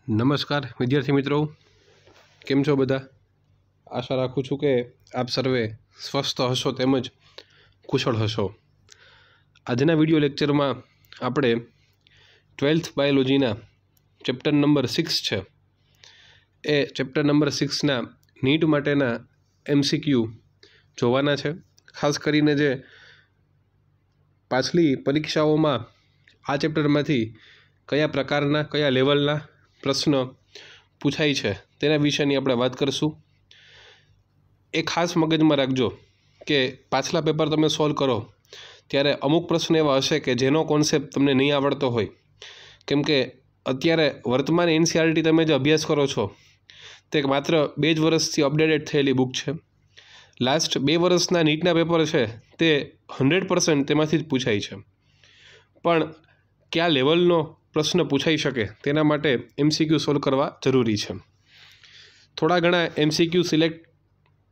नमस्कार विद्यार्थी मित्रों, केम छो बधा। आशा राखूँ छूँ के आप सर्वे स्वस्थ हशो तेमज कुशल हशो। आजना विडियो लेक्चर में आपणे 12th बायोलॉजीना चेप्टर नंबर 6 है ए चेप्टर नंबर 6 ना नीट माटेना MCQ जोवाना छे। खास करीने जे पाछली परीक्षाओं में आ चेप्टर मांथी कया प्रकारना कया लेवलना प्रश्न पूछाय छे तेना विषयनी आपणे वात करशुं। ए खास मगज में राखजो के पाछला पेपर तमे सॉल्व करो त्यारे अमुक प्रश्न एवा हशे के जेनो कॉन्सेप्ट तमने नहीं आवड़तो होय, केम के अत्यारे वर्तमान NCERT तमे जे अभ्यास करो छो ते मात्र 2 ज वर्षथी अपडेटेड थयेली बुक छे। लास्ट 2 वर्षना नीटना पेपर छे ते 100% तेमांथी ज पूछाय छे, पण क्या लेवलनो प्रश्न पूछाई शके तेना माटे MCQ सोल्व करवा जरूरी है। थोड़ा घणा MCQ सिलेक्ट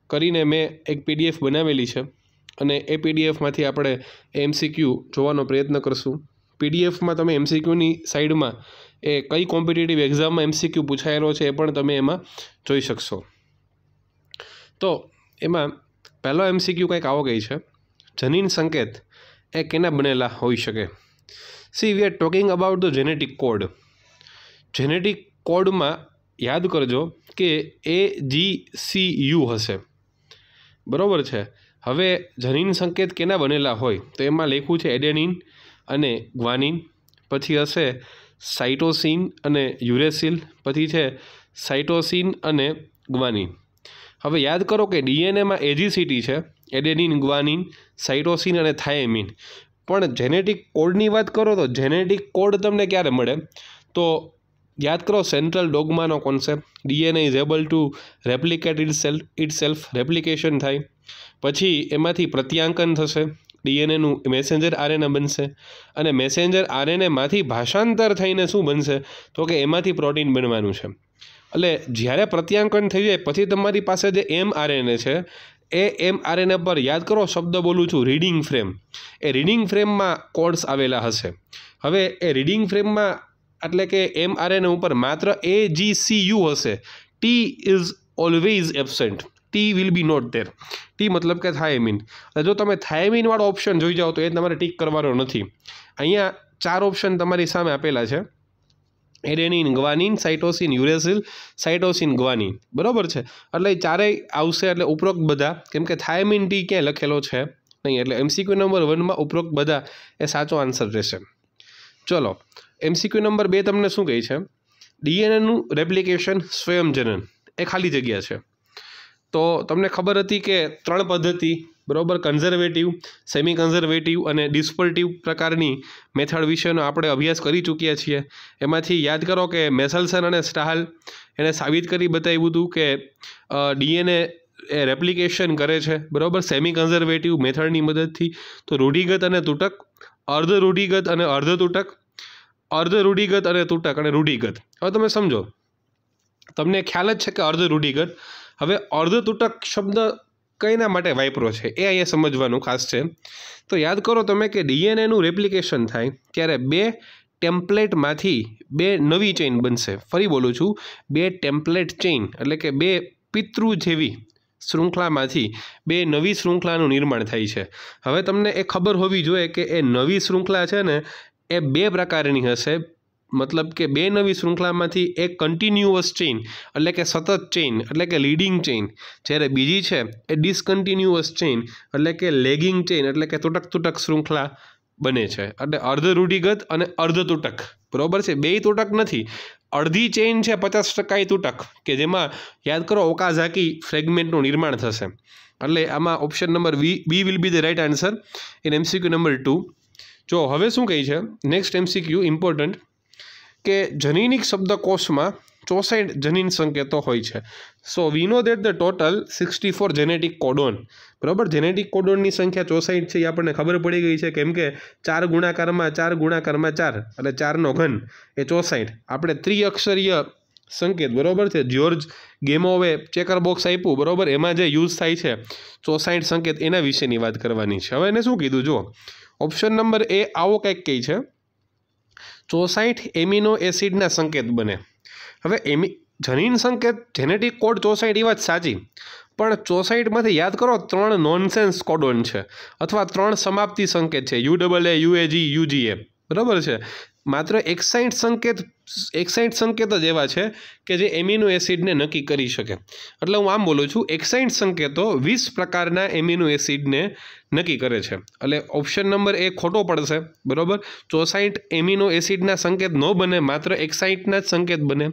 करीने मैं एक PDF बनावेली है अने ए PDF मांथी आपणे MCQ जोवानो प्रयत्न करशुं। PDF में तमे MCQ नी साइड में ए कई कॉम्पिटिटिव एक्जाम में MCQ पूछायेलो छे ए पण तमे एमां जोई शकशो। तो एमां पहलो MCQ कंईक आवो गई है, जनीन संकेत ए केना बनेला होई शके। See we are talking about the genetic code. Genetic code में याद करजो कि AGCU हशे, बराबर है। हवे जनीन संकेत केना बनेला होय तो एमां लख्युं छे एडेनिन अने ग्वानिन, पछी हशे साइटोसिन अने यूरेसिल, पछी छे साइटोसिन अने ग्वानिन। हवे याद करो कि DNA में AGCT है, एडेनिन, ग्वानिन, साइटोसिन अने थायमिन। पण जेनेटिक कोडनी बात करो तो जेनेटिक कोड तमने क्यारे मळे तो याद करो सेंट्रल डोगमानो concept, DNA is able to replicate itself, replication थाय, पछी एमांथी प्रत्यांकन थशे, DNA नु मेसेंजर RNA बनशे अने मेसेंजर RNA मांथी भाषांतर थईने शुं बनशे तो के एमांथी प्रोटीन बनवानुं छे। એટલે જ્યારે પ્રત્યાંકન થઈ જાય પછી તમારી પાસે જે mRNA છે એ mRNA पर याद करो शब्द बोलूँ छूँ रीडिंग फ्रेम, ए रीडिंग फ्रेम में कोड्स आवेला हशे। हवे ए रीडिंग फ्रेम में एटले के mRNA पर मात्र AGCU हशे। T is always absent, T will be not there. T मतलब के थायमिन। जो तमे थायमिन वाळो ऑप्शन जोई जाओ तो ए तमारे टीक करवानो नथी। अहींया 4 ऑप्शन तमारी सामे आपेला छे, adenine, guanine, cytosine, uracil, cytosine, guanine, बराबर है। एटले चारेय आवशे एटले उपरोक्त बधा, केम के थायमिन टी क्यां लखेलो छे नहीं, एटले MCQ नंबर 1 में उपरोक्त बधा ए साचो आंसर रहेशे। चलो MCQ नंबर 2 तमने शुं कहे छे, DNA नु रेप्लिकेशन स्वयंजनन ए खाली जग्या छे। तो तमने खबर हती के 3 पद्धति, बराबर, कन्जर्वेटिव, सेमी कन्जर्वेटिव अने डिस्पर्टिव प्रकारनी मेथड विशेनो आपणे अभ्यास करी चूक्या छीए। एमांथी याद करो कि मेसलसन अने स्टाहल एने साबित करी बताव्युं हतुं के DNA ए रेप्लिकेशन करे छे, बराबर, सेमी कन्जर्वेटिव मेथडनी मददथी। तो रूढ़िगत अने तूटक, अर्ध रूढ़िगत अने अर्ध तूटक, अर्ध रूढ़िगत अने तूटक अने रूढ़िगत। हवे तमे समझो, तमने ख्याल ज छे के अर्ध रूढ़िगत। हवे अर्ध तूटक शब्द कईना माटे वापरो छे ए अहींया समजवानुं खास छे। तो याद करो तमे के DNA नुं रेप्लिकेशन थाय त्यारे 2 टेम्पलेट मांथी 2 नवी चेन बनशे। फरी बोलूं छुं, 2 टेम्पलेट चेन एटले के 2 पितृ जेवी श्रृंखलामांथी 2 नवी श्रृंखलानुं निर्माण थाय छे। हवे तमने ए खबर होवी जोईए के ए नवी श्रृंखला छे ने ए 2 प्रकारनी हशे, मतलब के 2 नवी श्रृंखलामांथी एक कन्टिन्युअस चेन एटले के सतत चेन एटले के लीडिंग चेन, ज्यारे बीजी छे ए डिसकन्टिन्युअस चेन एटले के लेगिंग चेन एटले के तूटक तूटक श्रृंखला बने छे। एटले अर्ध रूढ़िगत अने अर्ध तूटक, बराबर छे, 2 तूटक नथी। अर्धी चेन छे 50% तूटक के जेमां याद करो ओकाज़ाकी फ्रेगमेंटनुं निर्माण थशे। एटले आमां option number B will be the right answer in MCQ number 2। जो हवे शुं कही छे नेक्स्ट MCQ इम्पोर्टंट के जनीनिक शब्दकोश में 64 जनीन संकेतों होय छे। So we know that the total 64 genetic codon, बराबर। जेनेटिक कोडोन की संख्या 64 छे, आपने खबर पड़ी गई है, केम के 4 गुणाकार में 4 गुणाकार में 4 एटले 4 नो घन ए 64। आपणे त्रिअक्षरीय संकेत, बराबर है, जॉर्ज गेमोवे चेकर बॉक्स आप्युं, बराबर, एमां जे यूज थाय छे 64 संकेत एना विशेनी वात करवानी छे। हवे एने शुं कीधुं जो ऑप्शन नंबर ए आवो कंईक कहे छे, 64 एमिनो एसिडना संकेत बने। હવે જનીન સંકેત જેનેટિક કોડ 64 એ વાત સાચી, પણ 64માંથી યાદ કરો 3 નોનસેન્સ કોડોન છે અથવા 3 સમાપ્તિ સંકેત છે, UAA, UAG, UGA, બરાબર છે. માત્ર 61 સંકેત જ એવા છે કે જે એમિનો એસિડને નક્કી કરી શકે. એટલે હું આમ બોલું છું, 61 સંકેતો 20 પ્રકારના એમિનો એસિડને નક્કી કરે છે. એટલે ઓપ્શન નંબર એ ખોટો પડશે, બરાબર. 64 એમિનો એસિડના સંકેત ન બને, માત્ર 61ના જ સંકેત બને.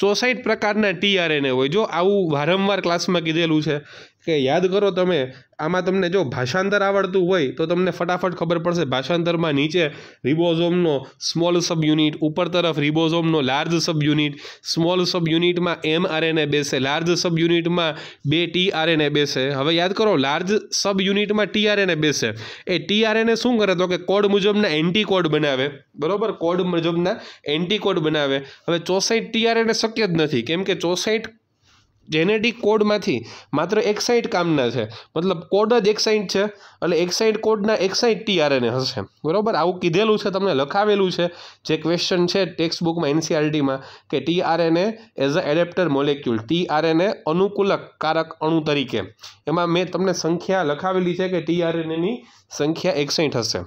64 પ્રકારના tRNA હોય. જો આવું વારંવાર ક્લાસમાં કીધેલું છે કે યાદ કરો તમે, આમાં તમને જો ભાષાંતર આવડતું હોય તો તમને ફટાફટ ખબર પડશે. ભાષાંતરમાં નીચે રિબોઝોમનો સ્મોલ સબ યુનિટ, ઉપર તરફ રિબોઝોમનો લાર્જ સબ યુનિટ, સ્મોલ સબ યુનિટમાં mRNA બેસે, લાર્જ સબ યુનિટમાં 2 tRNA બેસે. હવે યાદ કરો, લાર્જ સબ યુનિટમાં tRNA બેસે, એ tRNA શું કરે તો કે કોડ મુજબના એન્ટીકોડ બનાવે, બરોબર. કોડ મુજબના એન્ટીકોડ બનાવે. હવે 64 tRNA શક્ય જ નથી, કેમ કે 64 જેનેટિક કોડમાંથી માત્ર 61 કામના છે, મતલબ કોડ જ 61 છે, એટલે 61 કોડના 61 tRNA હશે, બરાબર. આવું કીધેલું છે, તમને લખાવેલું છે, જે ક્વેશ્ચન છે ટેક્સ્ટબુકમાં NCERTમાં, કે tRNA as a adapter molecule, tRNA અનુકૂલક કારક અણુ તરીકે. એમાં મેં તમને સંખ્યા લખાવેલી છે કે tRNAની સંખ્યા 61 હશે.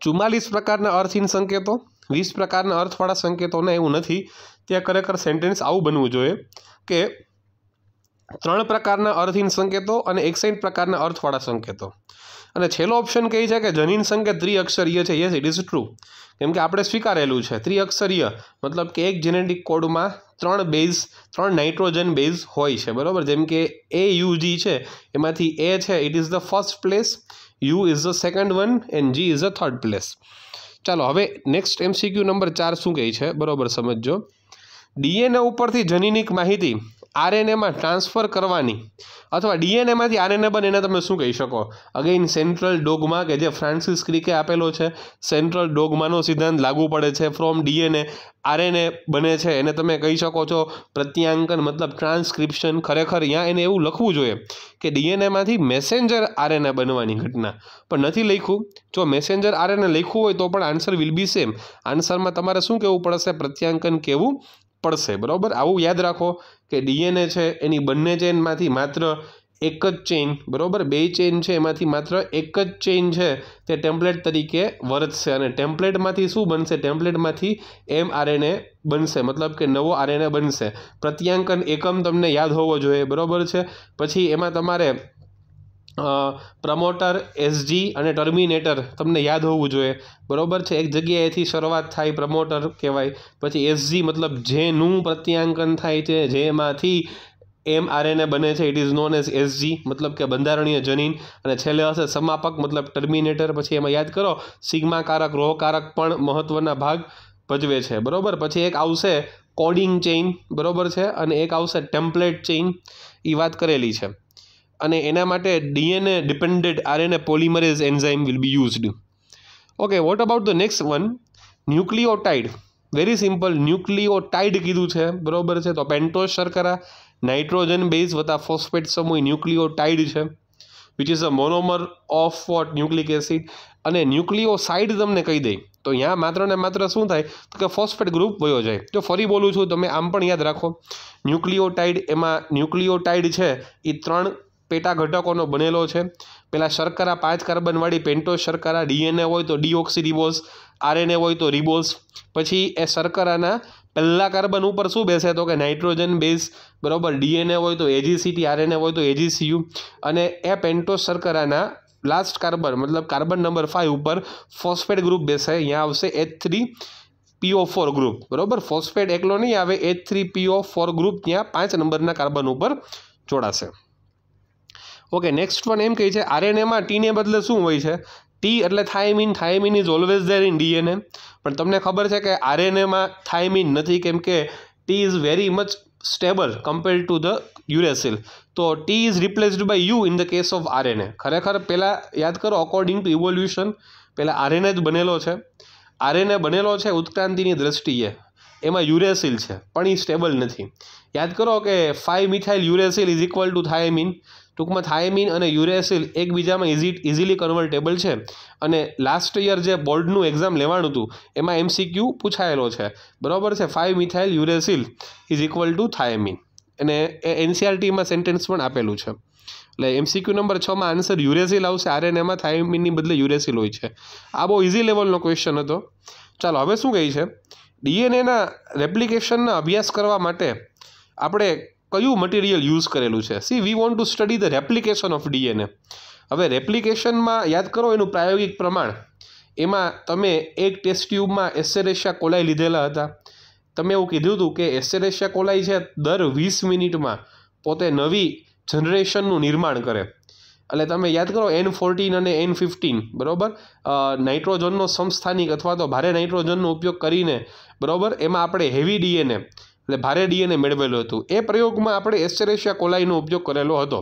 44 પ્રકારના અર્થહીન સંકેતો, 20 પ્રકારના અર્થવાળા સંકેતોને એવું નથી. ત્યાં ખરેખર સેન્ટેન્સ આવું બનવું જોઈએ કે 3 પ્રકારના અર્થહીન સંકેતો અને 61 પ્રકારના અર્થવાળા સંકેતો. અને છેલ્લો ઓપ્શન કહે છે કે જનીન સંકેત ત્રિઅક્ષરીય છે. યસ, ઇટ ઇઝ ટ્રુ, કેમ કે આપણે સ્વીકારેલું છે ત્રિઅક્ષરીય, મતલબ કે એક જેનેટિક કોડમાં 3 નાઇટ્રોજન બેઝ હોય છે, બરાબર. જેમ કે AUG છે, એમાંથી A છે, it is the first place, U is the second one and G is the third place. ચાલો હવે નેક્સ્ટ MCQ નંબર 4 શું કહે છે, બરાબર સમજો. DNA ઉપરથી જનીનિક માહિતી RNAમાં ટ્રાન્સફર કરવાની, અથવા DNAમાંથી RNA બને, એને તમે શું કહી શકો? અગેઇન સેન્ટ્રલ ડોગમા કે જે ફ્રાન્સિસ ક્રિકે આપેલો છે, સેન્ટ્રલ ડોગમાનો સિદ્ધાંત લાગુ પડે છે. ફ્રોમ DNA RNA બને છે, એને તમે કહી શકો છો પ્રત્યાંકન, મતલબ ટ્રાન્સક્રિપ્શન. ખરેખર અહીંયા એને એવું લખવું જોઈએ કે DNAમાંથી મેસેન્જર RNA બનવાની ઘટના, પણ નથી લખ્યું. જો મેસેન્જર RNA લખ્યું હોય તો પણ આન્સર વિલ બી સેમ. આન્સરમાં તમારે શું કહેવું પડશે? પ્રત્યાંકન કહેવું પડશે, બરાબર. આવું યાદ રાખો કે DNA છે એની બંને ચેનમાંથી માત્ર એક જ ચેઇન, બરાબર, 2 ચેઇન છે એમાંથી માત્ર એક જ ચેઇન છે તે ટેમ્પલેટ તરીકે વર્તશે, અને ટેમ્પલેટમાંથી શું બનશે? ટેમ્પલેટમાંથી mRNA બનશે, મતલબ કે નવો RNA બનશે. પ્રત્યાંકન એકમ તમને યાદ હોવો જોઈએ, બરાબર છે. પછી એમાં તમારે પ્રમોટર, SG અને ટર્મિનેટર તમને યાદ હોવું જોઈએ, બરાબર છે. એક જગ્યાએથી શરૂઆત થાય, પ્રમોટર કહેવાય. પછી SG મતલબ જેનું પ્રત્યાંકન થાય છે, જેમાંથી mRNA બને છે, it is known as SG, મતલબ કે બંધારણીય જનીન. અને છેલ્લે હશે સમાપક, મતલબ ટર્મિનેટર. પછી એમાં યાદ કરો સિગ્મા કારક, રો કારક પણ મહત્વના ભાગ ભજવે છે, બરાબર. પછી એક આવશે કોડિંગ ચેઇન, બરાબર છે, અને એક આવશે ટેમ્પલેટ ચેઇન, એ વાત કરેલી છે. અને એના માટે DNA dependent RNA polymerase enzyme will be used. Okay, what about the next one? Nucleotide. Very simple, nucleotide કીધું છે, બરાબર છે. તો પેન્ટોઝ શર્કરા, નાઇટ્રોજન બેઝ વત્તા ફોસ્ફેટ સમૂહ ન્યુક્લિયોટાઇડ છે, which is a monomer of what? Nucleic acid. અને ન્યુક્લિયોસાઇડ તમને કહી દઈ તો અહીંયા માત્ર ને માત્ર શું થાય તો કે ફોસ્ફેટ ગ્રુપ વયો જાય. જો ફરી બોલું છું, તમે આમ પણ યાદ રાખો, ન્યુક્લિયોટાઇડ, એમાં ન્યુક્લિયોટાઇડ છે એ 3 પેટા ઘટકોનો બનેલો છે. પેલા શર્કરા 5 કાર્બનવાળી પેન્ટોઝ શર્કરા, DNA હોય તો ડીઓક્સીરિબોઝ, RNA હોય તો રિબોઝ. પછી એ શર્કરાના પહેલા કાર્બન ઉપર શું બેસે તો કે નાઇટ્રોજન બેઝ, બરાબર. DNA હોય તો AGCT, RNA હોય તો AGCU. અને એ પેન્ટોઝ શર્કરાના લાસ્ટ કાર્બન, મતલબ કાર્બન નંબર 5 ઉપર ફોસ્ફેટ ગ્રુપ બેસે. અહીંયા આવશે H3PO4 ગ્રુપ, બરાબર. ફોસ્ફેટ એકલો નહીં આવે, H3PO4 ગ્રુપ ત્યાં 5 નંબરના કાર્બન ઉપર જોડાશે. ઓકે, નેક્સ્ટ વન એમ કહે છે RNAમાં T ને બદલે શું હોય છે? T એટલે thymine. Thymine is always there in DNA. પણ તમને ખબર છે કે RNAમાં થાયમિન નથી, કેમ કે T is very much stable compared to the uracil. તો T is replaced by U in the case of RNA. ખરેખર પહેલાં યાદ કરો, અકોર્ડિંગ ટુ ઇવોલ્યુશન પહેલાં RNA જ બનેલો છે. RNA બનેલો છે ઉત્ક્રાંતિની દ્રષ્ટિએ, એમાં યુરેસિલ છે પણ એ સ્ટેબલ નથી. યાદ કરો કે 5 methyl uracil is equal to thymine. ટૂંકમાં થાયમિન અને યુરેસિલ એકબીજામાં ઇઝીલી કન્વર્ટેબલ છે અને લાસ્ટ યર જે બોર્ડનું એક્ઝામ લેવાનું હતું એમાં MCQ પૂછાયેલો છે, બરાબર છે. 5 methyl uracil is equal to thymine, અને એ NCERTમાં સેન્ટેન્સ પણ આપેલું છે. એટલે MCQ નંબર 6માં આન્સર યુરેસિલ આવશે. RNAમાં થાયમિનની બદલે યુરેસિલ હોય છે. આ બહુ ઇઝી લેવલનો ક્વેશ્ચન હતો. ચાલો હવે શું કહે છે, DNAના રેપ્લિકેશનના અભ્યાસ કરવા માટે આપણે કયું મટીરિયલ યુઝ કરેલું છે. See we want to study the replication of DNA. હવે રેપ્લિકેશનમાં યાદ કરો એનું પ્રાયોગિક પ્રમાણ. એમાં તમે એક ટેસ્ટ ટ્યુબમાં એસ્ચેરેશિયા કોલાઈ લીધેલા હતા. તમે એવું કીધું હતું કે એસ્ચેરેશિયા કોલાઈ છે દર 20 મિનિટમાં પોતે નવી જનરેશનનું નિર્માણ કરે. એટલે તમે યાદ કરો N14 અને N15, બરાબર, નાઇટ્રોજનનો સમસ્થાનિક અથવા તો ભારે નાઇટ્રોજનનો ઉપયોગ કરીને, બરાબર, એમાં આપણે હેવી DNA એટલે ભારે DNA મેળવેલું હતું. એ પ્રયોગમાં આપણે એસ્ચેરેશિયા કોલાઈનો ઉપયોગ કરેલો હતો.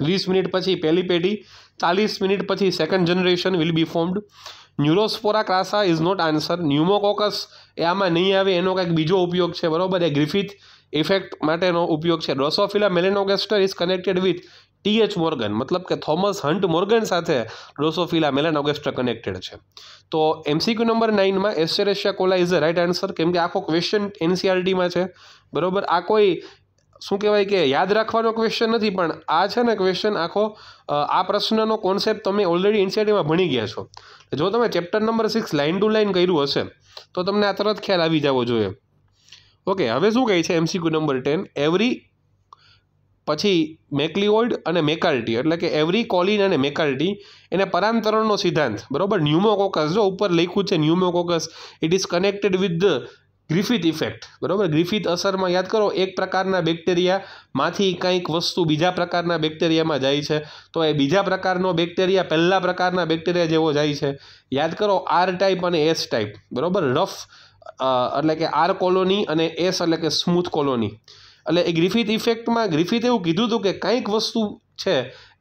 20 મિનિટ પછી પહેલી પેઢી, 40 મિનિટ પછી second generation will be formed. Neurospora crassa is not answer. Pneumococcus એ આમાં નહીં આવે, એનો કંઈક બીજો ઉપયોગ છે, બરાબર, એ ગ્રિફિથ ઇફેક્ટ માટેનો ઉપયોગ છે. Drosophila melanogaster is connected with TH Morgan, મતલબ કે થોમસ હન્ટ મોર્ગન સાથે ડ્રોસોફિલા મેલેનોગેસ્ટર કનેક્ટેડ છે. તો MCQ નંબર 9માં Escherichia coli is the right answer, કેમ કે આખો ક્વેશ્ચન NCERTમાં છે, બરાબર. આ કોઈ શું કહેવાય કે યાદ રાખવાનો ક્વેશ્ચન નથી, પણ આ છે ને ક્વેશ્ચન આખો આ પ્રશ્નનો કોન્સેપ્ટ તમે ઓલરેડી NCERTમાં ભણી ગયા છો. જો તમે chapter number 6 line to line કર્યું હશે તો તમને આ તરત ખ્યાલ આવી જવો જોઈએ. ઓકે, હવે શું કહે છે MCQ નંબર 10, એવરી પછી મેક્લિઓઇડ અને મેકાર્ટી, એટલે કે એવરી કોલિન અને મેકાર્ટી, એને પરાંતરણનો સિદ્ધાંત, બરાબર. ન્યુમોકોકસ, જો ઉપર લખ્યું છે Pneumococcus, it is connected with the Griffith effect, બરાબર. ગ્રિફિથ અસરમાં યાદ કરો એક પ્રકારના બેક્ટેરિયામાંથી કંઈક વસ્તુ બીજા પ્રકારના બેક્ટેરિયામાં જાય છે, તો એ બીજા પ્રકારનો બેક્ટેરિયા પહેલા પ્રકારના બેક્ટેરિયા જેવો જાય છે. યાદ કરો R ટાઈપ અને S ટાઈપ, બરાબર. રફ એટલે કે R કોલોની અને S એટલે કે સ્મૂથ કોલોની. એટલે એ ગ્રિફિથ ઇફેક્ટમાં ગ્રિફિથ એવું કીધું હતું કે કંઈક વસ્તુ છે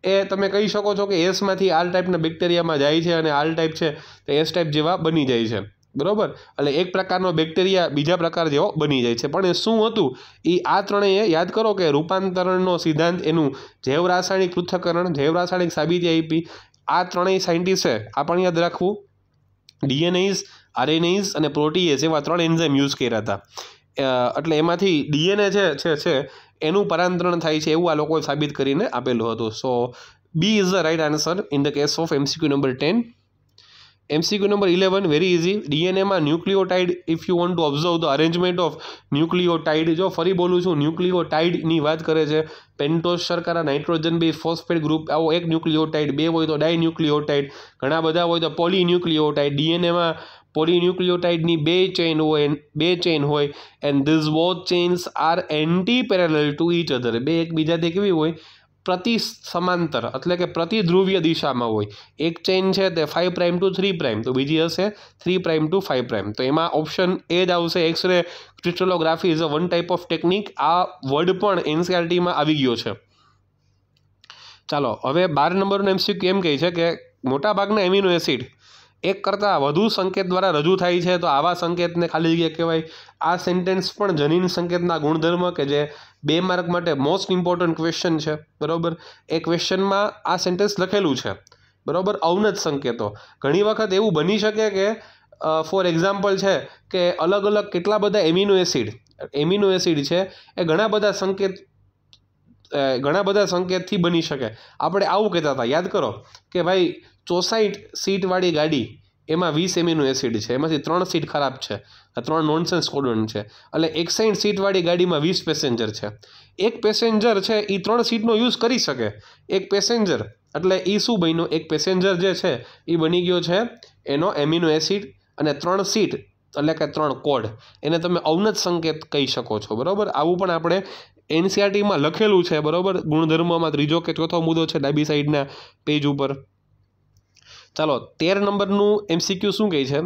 એ તમે કહી શકો છો કે Sમાંથી R ટાઈપના બેક્ટેરિયામાં જાય છે અને R ટાઈપ છે તો S ટાઈપ જેવા બની જાય છે, બરાબર. એટલે એક પ્રકારનો બેક્ટેરિયા બીજા પ્રકાર જેવો બની જાય છે. પણ એ શું હતું એ આ ત્રણેય યાદ કરો કે રૂપાંતરણનો સિદ્ધાંત, એનું જૈવ રાસાયણિક પૃથ્થકરણ, જૈવ રાસાયણિક સાબિતી આપી. આ ત્રણેય સાયન્ટિસ્ટે આ પણ યાદ રાખવું, DNAs, RNAs અને પ્રોટીએસ એવા 3 એન્ઝાઇમ યુઝ કર્યા હતા. એટલે એમાંથી DNA છે એનું પરાંતરણ થાય છે એવું આ લોકોએ સાબિત કરીને આપેલું હતું. So B is the right answer in the case of MCQ number 10. MCQ number 11 very easy. DNAમાં nucleotide, if you want to observe the arrangement of nucleotide, જો ફરી બોલું છું, ન્યુક્લિયોટાઇડની વાત કરે છે. પેન્ટોઝ શર્કરા, નાઇટ્રોજન બેઝ ફોસ્ફેટ ગ્રુપ, આવો એક ન્યુક્લિયોટાઇડ, 2 હોય તો ડાયન્યુક્લિયોટાઇડ, ઘણા બધા હોય તો પોલીન્યુક્લિયોટાઇડ. DNAમાં પોલીન્યુક્લિયોટાઇડની 2 ચેઇન હોય and these both chains are anti parallel to each other. બે એકબીજાથી કેવી હોય, પ્રતિ સમાંતર, એટલે કે પ્રતિ ધ્રુવીય દિશામાં હોય. એક ચેઇન છે તે 5 પ્રાઇમ ટુ 3 પ્રાઇમ, તો બીજી હશે 3 પ્રાઇમ ટુ 5 પ્રાઇમ. તો એમાં ઓપ્શન એ જ આવશે. X-ray crystallography is a one type of technique. આ વર્ડ પણ NCERTમાં આવી ગયો છે. ચાલો હવે 12 નંબરનો MCQ એમ કહે છે કે મોટાભાગના એમિનો એસિડ એક કરતાં વધુ સંકેત દ્વારા રજૂ થાય છે, તો આવા સંકેતને ખાલી જગ્યા કહેવાય. આ સેન્ટેન્સ પણ જનીન સંકેતના ગુણધર્મ, કે જે 2 માર્ક માટે મોસ્ટ ઇમ્પોર્ટન્ટ ક્વેશ્ચન છે, બરાબર. એ ક્વેશ્ચનમાં આ સેન્ટેન્સ લખેલું છે, બરાબર. અવનત સંકેતો. ઘણી વખત એવું બની શકે કે ફોર એક્ઝામ્પલ છે કે અલગ અલગ કેટલા બધા એમિનો એસિડ છે એ ઘણા બધા સંકેતથી બની શકે. આપણે આવું કહેતા હતા, યાદ કરો કે ભાઈ 64 સીટવાળી ગાડી, એમાં 20 એમિનો એસિડ છે, એમાંથી 3 સીટ ખરાબ છે, 3 નોનસેન્સ કોડન છે. એટલે 61 સીટવાળી ગાડીમાં 20 પેસેન્જર છે. એક પેસેન્જર છે એ 3 સીટનો યુઝ કરી શકે. એક પેસેન્જર એટલે એ શું બન્યો, એક પેસેન્જર જે છે એ બની ગયો છે એનો એમિનો એસિડ, અને 3 સીટ એટલે કે 3 કોડ, એને તમે અવનત સંકેત કહી શકો છો, બરાબર. આવું પણ આપણે NCERTમાં લખેલું છે, બરાબર. ગુણધર્મમાં 3જો કે 4થો મુદ્દો છે ડાબી સાઈડના પેજ ઉપર. ચાલો 13 નંબરનું MCQ શું કહે છે,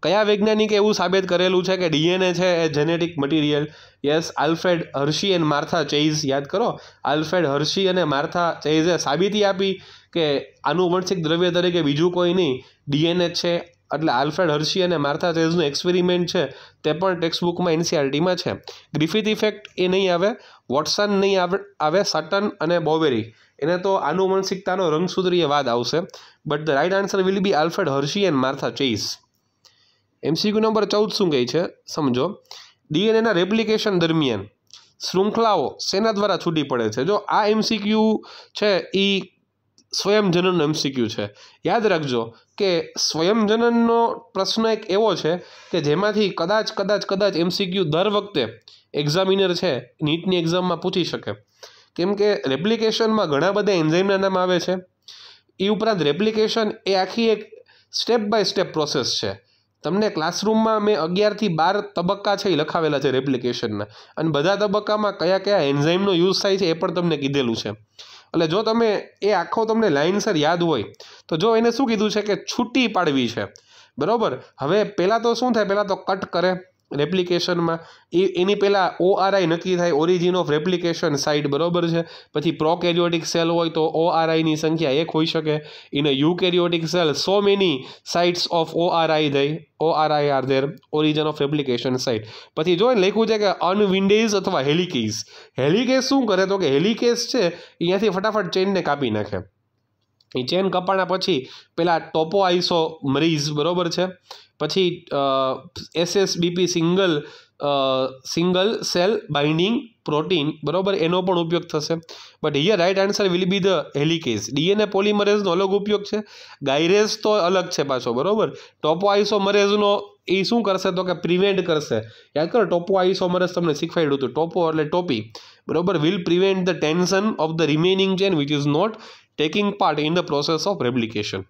કયા વૈજ્ઞાનિકે એવું સાબિત કરેલું છે કે DNA છે એ genetic material. Yes, Alfred Hershey and Martha Chase. યાદ કરો, આલ્ફ્રેડ હર્શી અને માર્થા ચેઇઝે સાબિતી આપી કે આનુવંશિક દ્રવ્ય તરીકે બીજું કોઈ નહીં, DNA છે એટલે આલ્ફ્રેડ હર્શી અને માર્થા ચેઝનું એક્સપેરિમેન્ટ છે તે પણ ટેક્સ્ટબુકમાં NCERTમાં છે. ગ્રિફિથ ઇફેક્ટ એ નહીં આવે, વોટસન નહીં આવે, સટન અને બોવેરી એને તો આનુવંશિકતાનો રંગસૂત્રીય વાદ આવશે. But the right answer will be Alfred Hershey and Martha Chase. MCQ number 14 શું કહે છે સમજો. DNAના રેપ્લિકેશન દરમિયાન શૃંખલાઓ શેના દ્વારા છૂટી પડે છે? જો આ MCQ છે એ સ્વયંજનનનો MCQ છે. યાદ રાખજો કે સ્વયંજનનનો પ્રશ્ન એક એવો છે કે જેમાંથી કદાચ MCQ દર વખતે એક્ઝામિનર છે નીટની એક્ઝામમાં પૂછી શકે. કેમ કે રેપ્લિકેશનમાં ઘણા બધા એન્ઝાઇમના નામ આવે છે. એ ઉપરાંત રેપ્લિકેશન એ આખી એક સ્ટેપ બાય સ્ટેપ પ્રોસેસ છે. તમને ક્લાસરૂમમાં મેં 11 થી 12 તબક્કા છે એ લખાવેલા છે રેપ્લિકેશનના, અને બધા તબક્કામાં કયા કયા એન્ઝાઇમનો યુઝ થાય છે એ પણ તમને કીધેલું છે. એટલે જો તમે એ આખો તમને લાઇનસર યાદ હોય તો જો એને શું કીધું છે કે છૂટી પાડવી છે, બરાબર. હવે પહેલાં તો શું થાય, પહેલાં તો કટ કરે રેપ્લિકેશનમાં, એની પહેલાં ORI નક્કી થાય, ઓરિજિન ઓફ રેપ્લિકેશન સાઇટ, બરાબર છે. પછી પ્રોકેરિયોટિક સેલ હોય તો ORIની સંખ્યા 1 હોઈ શકે. In eukaryotic cell so many sites of ORI are there, origin of replication site. પછી જો લખ્યું છે કે અનવિન્ડેઝ અથવા હેલિકેઝ. હેલિકેઝ શું કરે તો કે હેલિકેઝ છે અહીંયાથી ફટાફટ ચેઇનને કાપી નાખે. એ ચેન કપાણા પછી પેલા ટોપોઆઇસોમરીઝ, બરાબર છે. પછી SSBP single cell binding protein, બરાબર, એનો પણ ઉપયોગ થશે. But here right answer will be the helicase. DNA પોલિમરેઝનો અલગ ઉપયોગ છે, ગાયરેઝ તો અલગ છે પાછો, બરાબર. ટોપોઆઇસોમરેઝનો એ શું કરશે તો કે પ્રિવેન્ટ કરશે. યાદ કરો ટોપોઆઇસોમરેઝ તમને શીખવાડ્યું હતું, ટોપો એટલે ટોપી, બરાબર. Will prevent the tension of the remaining chain which is not taking part in the process of replication.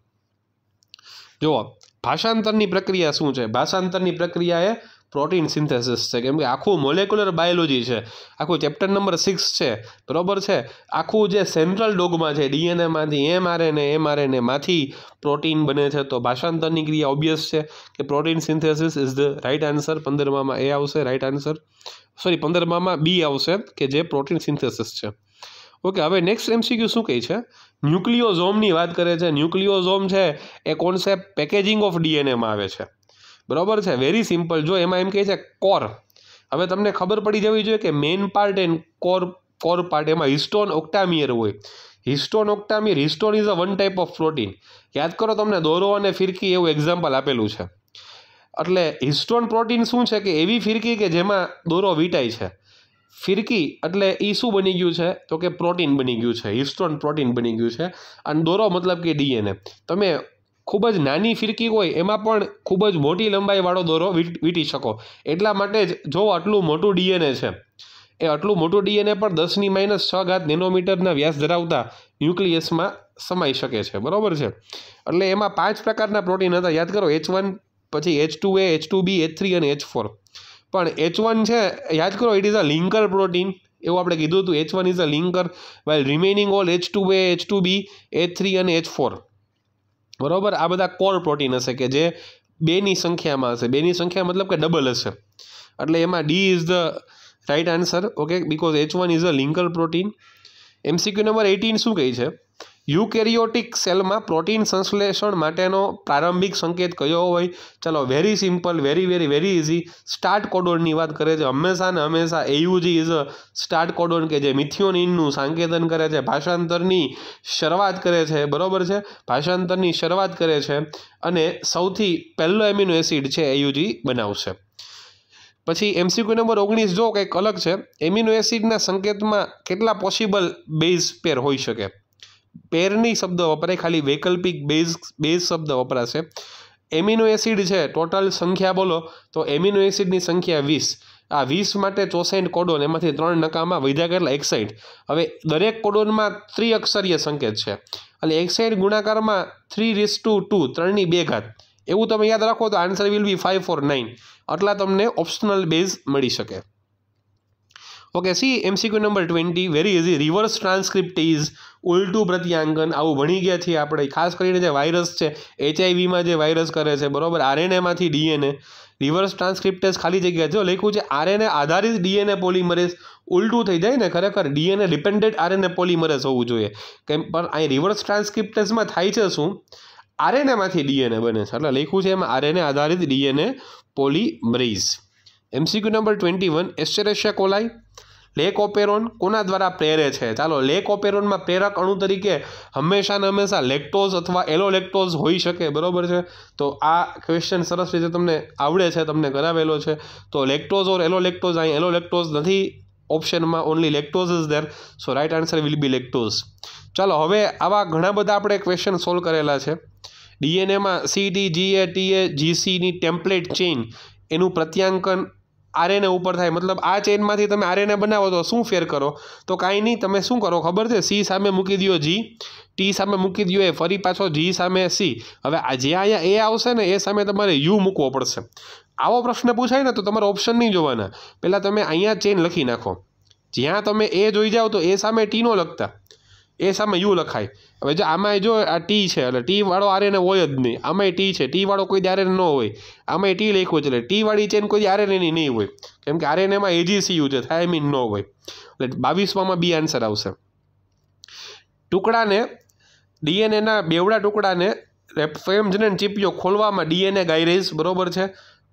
જુઓ ભાષાંતરની પ્રક્રિયા શું છે? ભાષાંતરની પ્રક્રિયા એ પ્રોટીન સિન્થેસિસ છે. કેમ કે આખું મોલેક્યુલર બાયોલોજી છે, આખું ચેપ્ટર નંબર 6 છે, બરાબર છે. આખું જે સેન્ટ્રલ ડોગમાં છે DNAમાંથી mRNA માંથી પ્રોટીન બને છે. તો ભાષાંતરની ક્રિયા ઓબ્વિયસ છે કે protein synthesis is the right answer. 15માં એ આવશે રાઇટ આન્સર, 15માં B આવશે કે જે પ્રોટીન સિન્થેસિસ છે. ઓકે, હવે નેક્સ્ટ MCQ શું કહે છે? ન્યુક્લિયોઝોમની વાત કરે છે. ન્યુક્લિયોઝોમ છે એ કોન્સેપ્ટ પેકેજિંગ ઓફ DNAમાં આવે છે, બરાબર છે. Very simple. જો એમાં એમ કહે છે કોર. હવે તમને ખબર પડી જવી જોઈએ કે main part and core part, એમાં હિસ્ટોન ઓક્ટામિયર હોય. Histone is a one type of protein. યાદ કરો તમને દોરો અને ફિરકી એવું એક્ઝામ્પલ આપેલું છે. એટલે હિસ્ટોન પ્રોટીન શું છે કે એવી ફિરકી કે જેમાં દોરો વીંટાય છે. ફિરકી એટલે એ શું બની ગયું છે તો કે પ્રોટીન બની ગયું છે, હિસ્ટોન પ્રોટીન બની ગયું છે. અને દોરો મતલબ કે DNA. તમે ખૂબ જ નાની ફિરકી હોય એમાં પણ ખૂબ જ મોટી લંબાઈવાળો દોરો વીંટી શકો. એટલા માટે જ જો આટલું મોટું DNA છે એ આટલું મોટું DNA પણ 10⁻⁶ નેનોમીટરના વ્યાસ ધરાવતા ન્યુક્લિયસમાં સમાઈ શકે છે, બરાબર છે. એટલે એમાં 5 પ્રકારના પ્રોટીન હતા. યાદ કરો H1, પછી H2A, H2B, H3 અને H4. પણ H1 છે યાદ કરો it is a linker protein, એવું આપણે કીધું હતું. H1 is a linker while remaining all H2A, H2B, H3 અને H4, બરાબર. આ બધા કોર પ્રોટીન હશે કે જે 2ની સંખ્યામાં હશે. 2ની સંખ્યા મતલબ કે ડબલ હશે. એટલે એમાં D is the right answer. Okay, because H1 is a linker protein. MCQ number 18 શું કહે છે? યુકેરિયોટિક સેલમાં પ્રોટીન સંશ્લેષણ માટેનો પ્રારંભિક સંકેત કયો હોય? ચલો very simple, very easy. Start કોડોનની વાત કરે છે. હંમેશા AUG is a start codon કે જે મિથિયોનિનનું સંકેતન કરે છે, ભાષાંતરની શરૂઆત કરે છે, બરાબર છે. ભાષાંતરની શરૂઆત કરે છે અને સૌથી પહેલો એમિનો એસિડ છે AUG બનાવશે. પછી MCQ નંબર 19 જો કંઈક અલગ છે. એમિનો એસિડના સંકેતમાં કેટલા પોસિબલ બેઝ પેર હોઈ શકે? પેરની શબ્દ વપરાય, ખાલી વૈકલ્પિક બેઝ શબ્દ વપરાશે. એમિનો એસિડ છે ટોટલ સંખ્યા બોલો તો એમિનો એસિડની સંખ્યા 20. આ 20 માટે 64 કોડોન, એમાંથી 3 નકામા, વધ્યા કેટલા? 61. હવે દરેક કોડોનમાં ત્રિઅક્ષરીય સંકેત છે એટલે 61 ગુણાકારમાં 3:2, 3ની 2 ઘાત. એવું તમે યાદ રાખો તો આન્સર વિલ બી 549. આટલા તમને ઓપ્શનલ બેઝ મળી શકે. Okay, C MCQ number 20 very easy. Reverse transcriptase, ઉલટું પ્રત્યાંકન, આવું ભણી ગયા છીએ આપણે. ખાસ કરીને જે વાયરસ છે HIV જે વાયરસ કરે છે, બરાબર, RNAમાંથી DNA. રિવર્સ ટ્રાન્સક્રિપ્ટેઝ ખાલી જગ્યા જો લખ્યું છે RNA આધારિત DNA પોલિમરેઝ. ઉલટું થઈ જાય ને, ખરેખર DNA ડિપેન્ડન્ટ RNA પોલિમરેઝ હોવું જોઈએ. કેમ પણ અહીં રિવર્સ ટ્રાન્સક્રિપ્ટેઝમાં થાય છે શું? આરએનએમાંથી ડીએનએ બને છે, એટલે લખ્યું છે એમાં આરએનએ આધારિત DNA polymerase. MCQ number 21, Escherichia coli lac operon કોના દ્વારા પ્રેરે છે? ચાલો, લેક ઓપેરોનમાં પ્રેરક અણુ તરીકે હંમેશા લેક્ટોઝ અથવા એલોલેક્ટોઝ હોઈ શકે, બરોબર છે. તો આ ક્વેશ્ચન સરસ રીતે તમને આવડે છે, તમને કરાવેલો છે. તો લેક્ટોઝ ઓર એલોલેક્ટોઝ, અહીં એલોલેક્ટોઝ નથી ઓપ્શનમાં, only lactose is there. So right answer will be lactose. ચાલો, હવે આવા ઘણા બધા આપણે ક્વેશ્ચન સોલ્વ કરેલા છે. ડીએનએમાં સીટી, જીએ, ટીએ, જીસીની ટેમ્પલેટ ચેઇન એનું પ્રત્યાંકન આરએનએ ઉપર થાય. મતલબ આ ચેઇનમાંથી તમે આરએનએ બનાવો તો શું ફેર કરો? તો કાંઈ નહીં, તમે શું કરો ખબર છે? સી સામે મૂકી દો જી, ટી સામે મૂકી દો એ, ફરી પાછો જી સામે સી. હવે આ જે અહીંયા એ આવશે ને એ સામે તમારે યુ મૂકવો પડશે. આવો પ્રશ્ન પૂછાય ને તો તમારે ઓપ્શન નહીં જોવાના, પહેલાં તમે અહીંયા ચેઇન લખી નાખો. જ્યાં તમે એ જોઈ જાઓ તો એ સામે ટી નો લખતા, એ સામે યુ લખાય. હવે જો આમાં જો આ ટી છે એટલે ટી વાળો આરએનએ હોય જ નહીં, આમાંય ટી છે, ટી વાળો કોઈ આરએનએ ન હોય, આમાંય ટી લખ્યું છે એટલે ટી વાળી ચેન કોઈ આરએનએની નહીં હોય, કેમ કે આરએનએમાં એજીસીયુ છે, થાયમીન ન હોય. એટલે 22માં બી આન્સર આવશે. ટુકડાને ડીએનએના બેવડા ટુકડાને ફેમજનન ચીપિયો ખોલવામાં ડીએનએ ગાયરેઝ, બરોબર છે,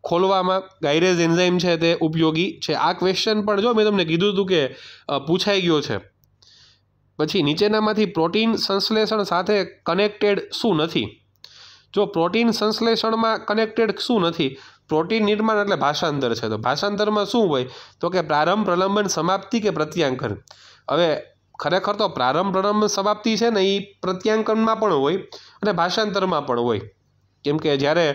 ખોલવામાં ગાયરેઝ એન્ઝાઇમ છે તે ઉપયોગી છે. આ ક્વેશ્ચન પણ જો મેં તમને કીધું હતું કે પૂછાઈ ગયો છે. પછી નીચેનામાંથી પ્રોટીન સંશ્લેષણ સાથે કનેક્ટેડ શું નથી? જો પ્રોટીન સંશ્લેષણમાં કનેક્ટેડ શું નથી? પ્રોટીન નિર્માણ એટલે ભાષાંતર છે. તો ભાષાંતરમાં શું હોય? તો કે પ્રારંભ, પ્રલંબન, સમાપ્તિ કે પ્રત્યાંકન. હવે ખરેખર તો પ્રારંભ, પ્રલંબન, સમાપ્તિ છે ને એ પ્રત્યાંકનમાં પણ હોય અને ભાષાંતરમાં પણ હોય. કેમ કે જ્યારે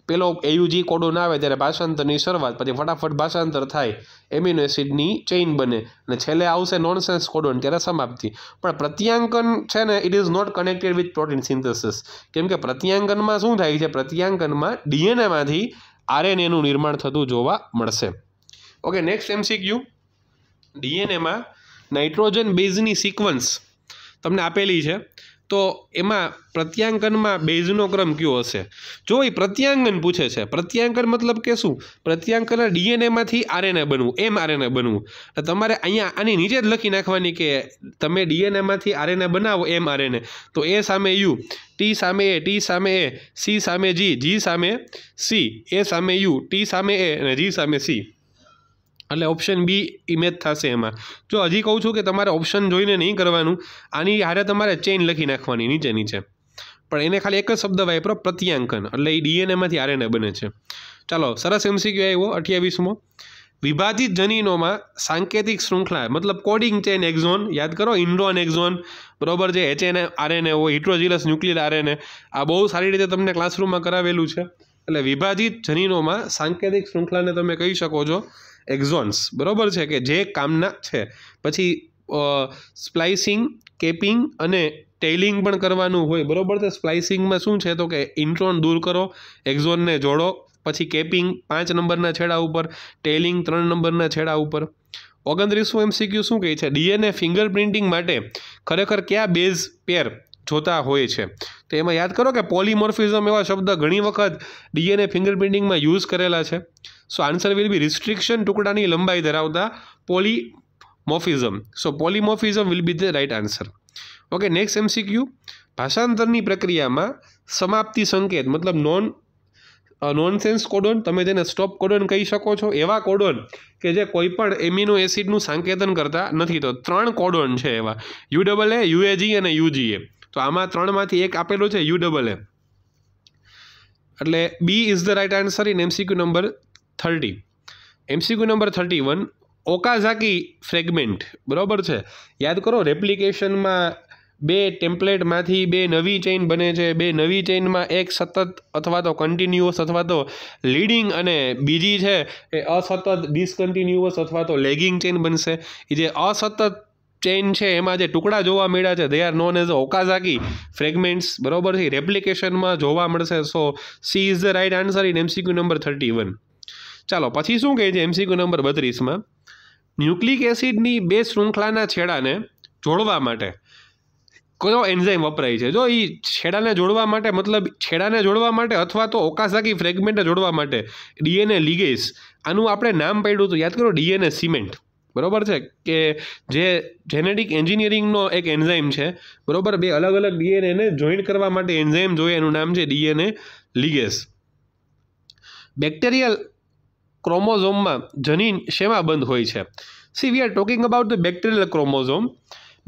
પેલો એયુજી કોડોન આવે ત્યારે ભાષાંતરની શરૂઆત, પછી ફટાફટ ભાષાંતર થાય, એમિનો એસિડની ચેઇન બને અને છેલ્લે આવશે નોનસેન્સ કોડોન ત્યારે સમાપ્તિ. પણ પ્રત્યાંકન છે ને it is not connected with protein synthesis. કેમ કે પ્રત્યાંકનમાં શું થાય છે? પ્રત્યાંકનમાં ડીએનએમાંથી આરએનએનું નિર્માણ થતું જોવા મળશે. Okay, next MCQ. ડીએનએમાં નાઇટ્રોજન બેઝની સિક્વન્સ તમને આપેલી છે, તો એમાં પ્રત્યાંકનમાં બેઝનો ક્રમ કયો હશે? જો એ પ્રત્યાંકન પૂછે છે, પ્રત્યાંકન મતલબ કે શું? પ્રત્યાંકન ડીએનએમાંથી આરએનએ બનવું, એમ આરએનએ બનવું. તમારે અહીંયા આની નીચે જ લખી નાખવાની કે તમે ડીએનએમાંથી આરએનએ બનાવો એમ આરએનએ, તો એ સામે યુ, ટી સામે એ, ટી સામે એ, સી સામે જી, જી સામે સી, એ સામે યુ, ટી સામે એ અને જી સામે સી. એટલે ઓપ્શન બી ઇમેજ થશે એમાં. જો હજી કહું છું કે તમારે ઓપ્શન જોઈને નહીં કરવાનું, આની હારે તમારે ચેઇન લખી નાખવાની નીચે નીચે, પણ એને ખાલી એક જ શબ્દ વાપરો, પ્રત્યાંકન, એટલે એ ડીએનએમાંથી આરએનએ બને છે. ચાલો, સરસ MCQ આવ્યો 28મો. વિભાજિત જનીનોમાં સાંકેતિક શૃંખલા મતલબ કોડિંગ ચેન એક્ઝોન, યાદ કરો, ઇન્ટ્રોન એક્ઝોન, બરોબર છે, HN આરએનએ હોય, હિટ્રોજીલસ ન્યુક્લિયર આરએનએ, આ બહુ સારી રીતે તમને ક્લાસરૂમમાં કરાવેલું છે. એટલે વિભાજિત જનીનોમાં સાંકેતિક શૃંખલાને તમે કહી શકો છો એક્ઝોન્સ, બરોબર છે, કે જે કામના છે. પછી સ્પ્લાઇસિંગ, કેપિંગ અને ટેઇલિંગ પણ કરવાનું હોય, બરોબર છે. સ્પ્લાઇસિંગમાં શું છે? તો કે ઇન્ટ્રોન દૂર કરો, એક્ઝોનને જોડો. પછી કેપિંગ 5 નંબરના છેડા ઉપર, ટેઇલિંગ 3 નંબરના છેડા ઉપર. 29મો MCQ શું કહે છે? ડીએનએ ફિંગરપ્રિન્ટિંગ માટે ખરેખર કયા બેઝ પેર જોતા હોય છે? તો એમાં યાદ કરો કે પોલીમોર્ફિઝમ એવા શબ્દ ઘણી વખત ડીએનએ ફિંગરપ્રિન્ટિંગમાં યુઝ કરેલા છે. So answer will be restriction, ટુકડાની લંબાઈ ધરાવતા polymorphism. So polymorphism will be the right answer. Okay, next MCQ. ભાષાંતરની પ્રક્રિયામાં સમાપ્તિ સંકેત મતલબ નોનસેન્સ કોડોન, તમે જેને સ્ટોપ કોડોન કહી શકો છો, એવા કોડોન કે જે કોઈ પણ એમિનો એસિડનું સંકેતન કરતા નથી. તો 3 કોડોન છે એવા, UAA, UAG અને UGA. તો આમાં 3માંથી એક આપેલું છે UAA, એટલે B is the right answer in MCQ number 30. MCQ number 31. Okazaki fragment, બરોબર છે, યાદ કરો, રેપ્લિકેશનમાં 2 ટેમ્પલેટમાંથી 2 નવી ચેઇન બને છે. 2 નવી ચેઇનમાં એક સતત અથવા તો કન્ટિન્યુઅસ અથવા તો લીડિંગ અને બીજી છે એ અસતત ડિસકન્ટિન્યુઅસ અથવા તો લેગિંગ ચેઇન બનશે. એ જે અસતત ચેઇન છે એમાં જે ટુકડા જોવા મળ્યા છે they are known as Okazaki fragments, બરોબર છે, રેપ્લિકેશનમાં જોવા મળશે. So C is the right answer in MCQ number 31. ચાલો, પછી શું કહે છે MCQ નંબર 32માં? ન્યુક્લિક એસિડની 2 શૃંખલાના છેડાને જોડવા માટે કયો એન્ઝાઇમ વપરાય છે? જો એ છેડાને જોડવા માટે મતલબ છેડાને જોડવા માટે અથવા તો ઓકાઝાકી ફ્રેગમેન્ટને જોડવા માટે ડીએનએ લિગેઝ, આનું આપણે નામ પાડ્યું હતું, યાદ કરો, ડીએનએ સિમેન્ટ, બરાબર છે કે જે જેનેટિક એન્જિનિયરિંગનો એક એન્ઝાઇમ છે, બરાબર, બે અલગ અલગ ડીએનએને જોઈન્ટ કરવા માટે એન્ઝાઇમ જોઈએ, એનું નામ છે ડીએનએ લિગેસ. બેક્ટેરિયલ ક્રોમોઝોમમાં જનીન શેમાં બંધ હોય છે? See we are talking about the bacterial chromosome.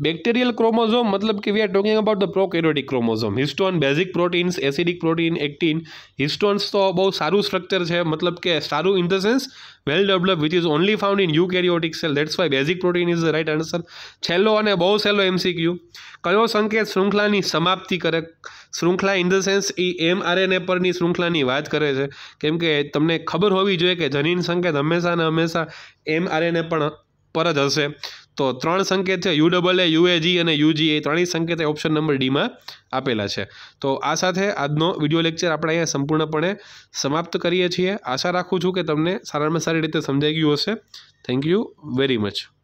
Bacterial chromosome મતલબ કે we are talking about the prokaryotic chromosome. Histone, basic proteins, acidic protein, actin. Histones તો બહુ સારું સ્ટ્રક્ચર છે, મતલબ કે સારું in the sense well develop, which is only found in eukaryotic cell. That's why basic protein is the right answer. છેલ્લો અને બહુ સહેલો MCQ. કયો સંકેત શૃંખલાની સમાપ્તિ કરે? શૃંખલા in the sense A mRNA પરની શૃંખલાની વાત કરે છે, કેમ કે તમને ખબર હોવી જોઈએ કે જનીન સંકેત હંમેશા ને હંમેશા mRNA પણ પર જ હશે. તો 3 સંકેત છે, UAA, UAG અને UG. એ ત્રણેય સંકેત ઓપ્શન નંબર ડીમાં આપેલા છે. તો આ સાથે આજનો વિડીયો લેક્ચર આપણે અહીંયા સંપૂર્ણપણે સમાપ્ત કરીએ છીએ. આશા રાખું છું કે તમને સારામાં સારી રીતે સમજાઈ ગયું હશે. Thank you very much.